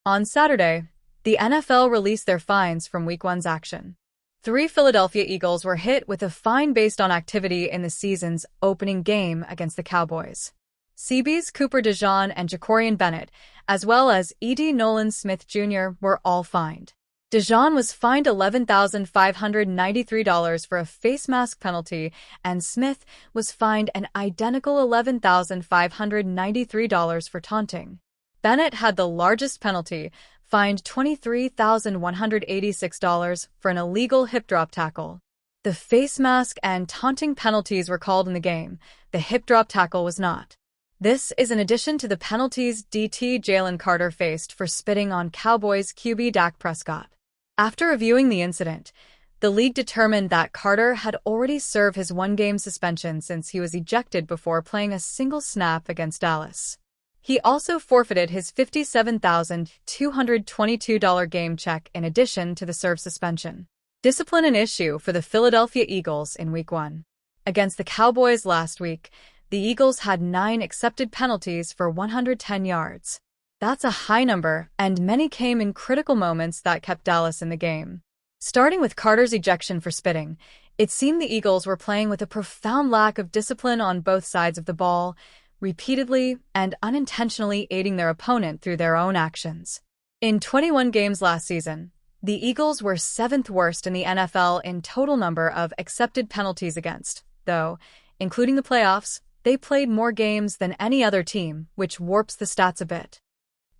On Saturday, the NFL released their fines from Week 1's action. 3 Philadelphia Eagles were hit with a fine based on activity in the season's opening game against the Cowboys. CB's Cooper DeJean and Jacorian Bennett, as well as E.D. Nolan Smith Jr., were all fined. DeJean was fined $11,593 for a face mask penalty, and Smith was fined an identical $11,593 for taunting. Bennett had the largest penalty, fined $23,186 for an illegal hip drop tackle. The face mask and taunting penalties were called in the game. The hip drop tackle was not. This is in addition to the penalties DT Jalen Carter faced for spitting on Cowboys QB Dak Prescott. After reviewing the incident, the league determined that Carter had already served his one-game suspension since he was ejected before playing a single snap against Dallas. He also forfeited his $57,222 game check in addition to the served suspension. Discipline an issue for the Philadelphia Eagles in Week 1. Against the Cowboys last week, the Eagles had 9 accepted penalties for 110 yards. That's a high number, and many came in critical moments that kept Dallas in the game. Starting with Carter's ejection for spitting, it seemed the Eagles were playing with a profound lack of discipline on both sides of the ball, repeatedly and unintentionally aiding their opponent through their own actions. In 21 games last season, the Eagles were 7th worst in the NFL in total number of accepted penalties against, though, including the playoffs, they played more games than any other team, which warps the stats a bit.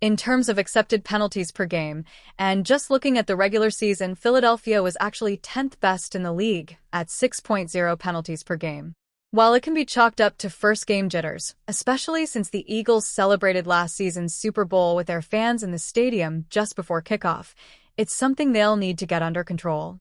In terms of accepted penalties per game, and just looking at the regular season, Philadelphia was actually 10th best in the league at 6.0 penalties per game. While it can be chalked up to first-game jitters, especially since the Eagles celebrated last season's Super Bowl with their fans in the stadium just before kickoff, it's something they'll need to get under control.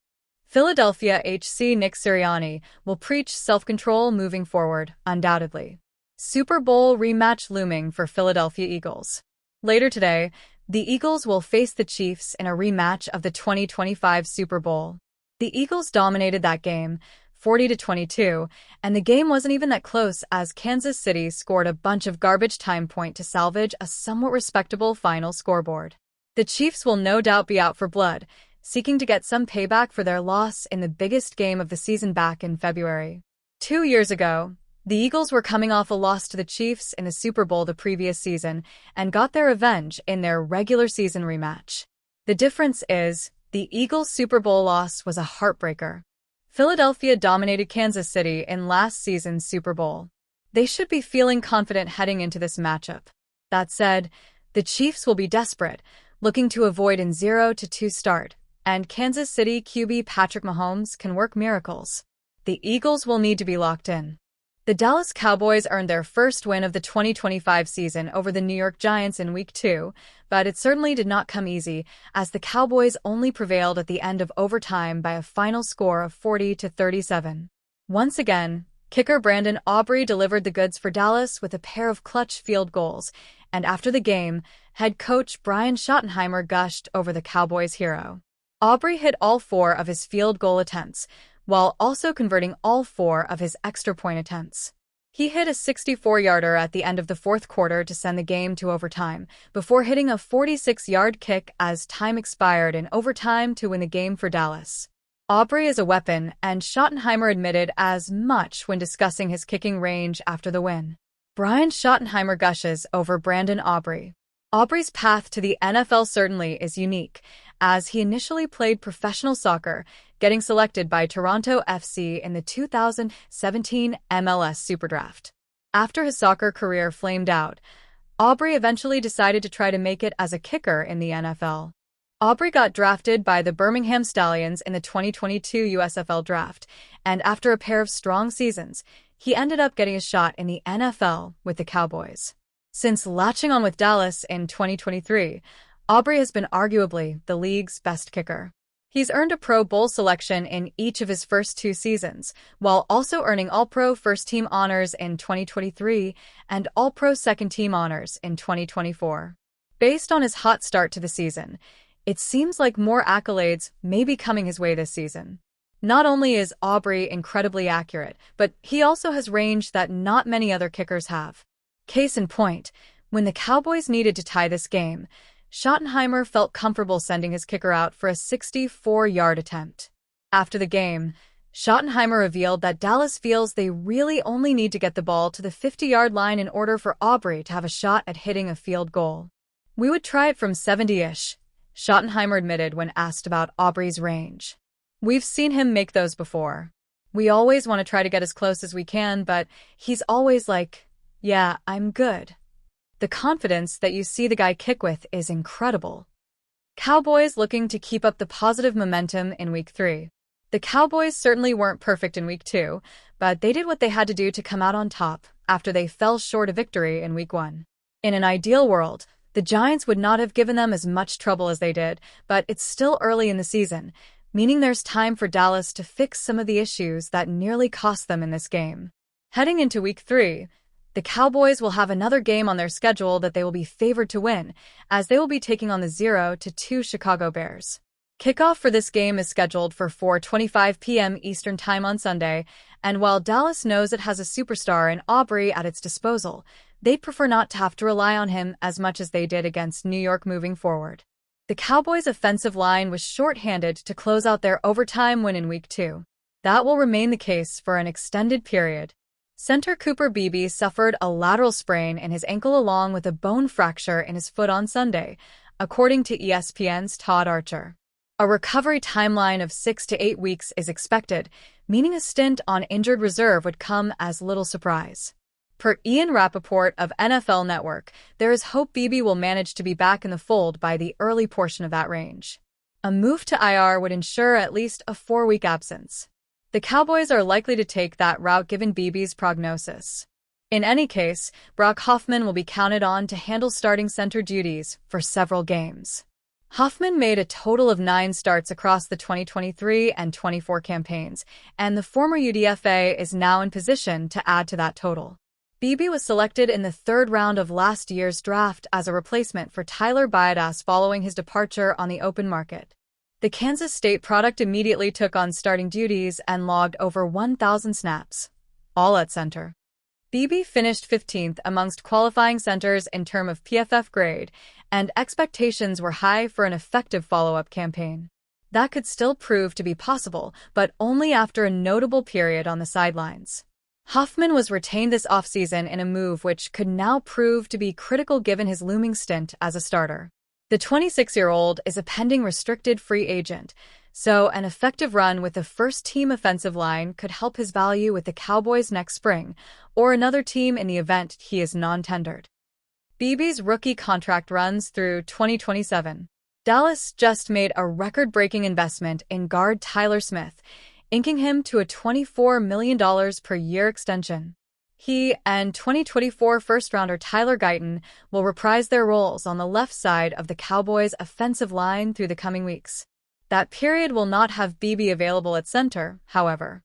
Philadelphia HC Nick Sirianni will preach self-control moving forward, undoubtedly. Super Bowl rematch looming for Philadelphia Eagles. Later today, the Eagles will face the Chiefs in a rematch of the 2025 Super Bowl. The Eagles dominated that game, 40-22, and the game wasn't even that close as Kansas City scored a bunch of garbage time point to salvage a somewhat respectable final scoreboard. The Chiefs will no doubt be out for blood, seeking to get some payback for their loss in the biggest game of the season back in February. 2 years ago, the Eagles were coming off a loss to the Chiefs in the Super Bowl the previous season and got their revenge in their regular season rematch. The difference is, the Eagles' Super Bowl loss was a heartbreaker. Philadelphia dominated Kansas City in last season's Super Bowl. They should be feeling confident heading into this matchup. That said, the Chiefs will be desperate, looking to avoid an 0-2 start, and Kansas City QB Patrick Mahomes can work miracles. The Eagles will need to be locked in. The Dallas Cowboys earned their first win of the 2025 season over the New York Giants in Week 2, but it certainly did not come easy, as the Cowboys only prevailed at the end of overtime by a final score of 40-37. Once again, kicker Brandon Aubrey delivered the goods for Dallas with a pair of clutch field goals, and after the game, head coach Brian Schottenheimer gushed over the Cowboys' hero. Aubrey hit all 4 of his field goal attempts, while also converting all 4 of his extra point attempts. He hit a 64-yarder at the end of the fourth quarter to send the game to overtime, before hitting a 46-yard kick as time expired in overtime to win the game for Dallas. Aubrey is a weapon, and Schottenheimer admitted as much when discussing his kicking range after the win. Brian Schottenheimer gushes over Brandon Aubrey. Aubrey's path to the NFL certainly is unique, as he initially played professional soccer, getting selected by Toronto FC in the 2017 MLS Superdraft. After his soccer career flamed out, Aubrey eventually decided to try to make it as a kicker in the NFL. Aubrey got drafted by the Birmingham Stallions in the 2022 USFL Draft, and after a pair of strong seasons, he ended up getting a shot in the NFL with the Cowboys. Since latching on with Dallas in 2023, Aubrey has been arguably the league's best kicker. He's earned a Pro Bowl selection in each of his first 2 seasons, while also earning All-Pro First-Team honors in 2023 and All-Pro Second-Team honors in 2024. Based on his hot start to the season, it seems like more accolades may be coming his way this season. Not only is Aubrey incredibly accurate, but he also has range that not many other kickers have. Case in point, when the Cowboys needed to tie this game, Schottenheimer felt comfortable sending his kicker out for a 64-yard attempt. After the game, Schottenheimer revealed that Dallas feels they really only need to get the ball to the 50-yard line in order for Aubrey to have a shot at hitting a field goal. "We would try it from 70-ish," Schottenheimer admitted when asked about Aubrey's range. "We've seen him make those before. We always want to try to get as close as we can, but he's always like, 'Yeah, I'm good.'" The confidence that you see the guy kick with is incredible. Cowboys looking to keep up the positive momentum in Week 3. The Cowboys certainly weren't perfect in Week 2, but they did what they had to do to come out on top after they fell short of victory in Week 1. In an ideal world, the Giants would not have given them as much trouble as they did, but it's still early in the season, meaning there's time for Dallas to fix some of the issues that nearly cost them in this game. Heading into Week 3, the Cowboys will have another game on their schedule that they will be favored to win, as they will be taking on the 0-2 Chicago Bears. Kickoff for this game is scheduled for 4:25 p.m. Eastern Time on Sunday, and while Dallas knows it has a superstar in Aubrey at its disposal, they'd prefer not to have to rely on him as much as they did against New York moving forward. The Cowboys' offensive line was short-handed to close out their overtime win in Week 2. That will remain the case for an extended period. Center Cooper Beebe suffered a lateral sprain in his ankle along with a bone fracture in his foot on Sunday, according to ESPN's Todd Archer. A recovery timeline of 6 to 8 weeks is expected, meaning a stint on injured reserve would come as little surprise. Per Ian Rappaport of NFL Network, there is hope Beebe will manage to be back in the fold by the early portion of that range. A move to IR would ensure at least a 4-week absence. The Cowboys are likely to take that route given Beebe's prognosis. In any case, Brock Hoffman will be counted on to handle starting center duties for several games. Hoffman made a total of 9 starts across the 2023 and 24 campaigns, and the former UDFA is now in position to add to that total. Beebe was selected in the 3rd round of last year's draft as a replacement for Tyler Biadasz following his departure on the open market. The Kansas State product immediately took on starting duties and logged over 1,000 snaps, all at center. Beebe finished 15th amongst qualifying centers in terms of PFF grade, and expectations were high for an effective follow-up campaign. That could still prove to be possible, but only after a notable period on the sidelines. Hoffman was retained this offseason in a move which could now prove to be critical given his looming stint as a starter. The 26-year-old is a pending restricted free agent, so an effective run with the first-team offensive line could help his value with the Cowboys next spring, or another team in the event he is non-tendered. Beebe's rookie contract runs through 2027. Dallas just made a record-breaking investment in guard Tyler Smith, inking him to a $24 million per year extension. He and 2024 first-rounder Tyler Guyton will reprise their roles on the left side of the Cowboys' offensive line through the coming weeks. That period will not have Beebe available at center, however.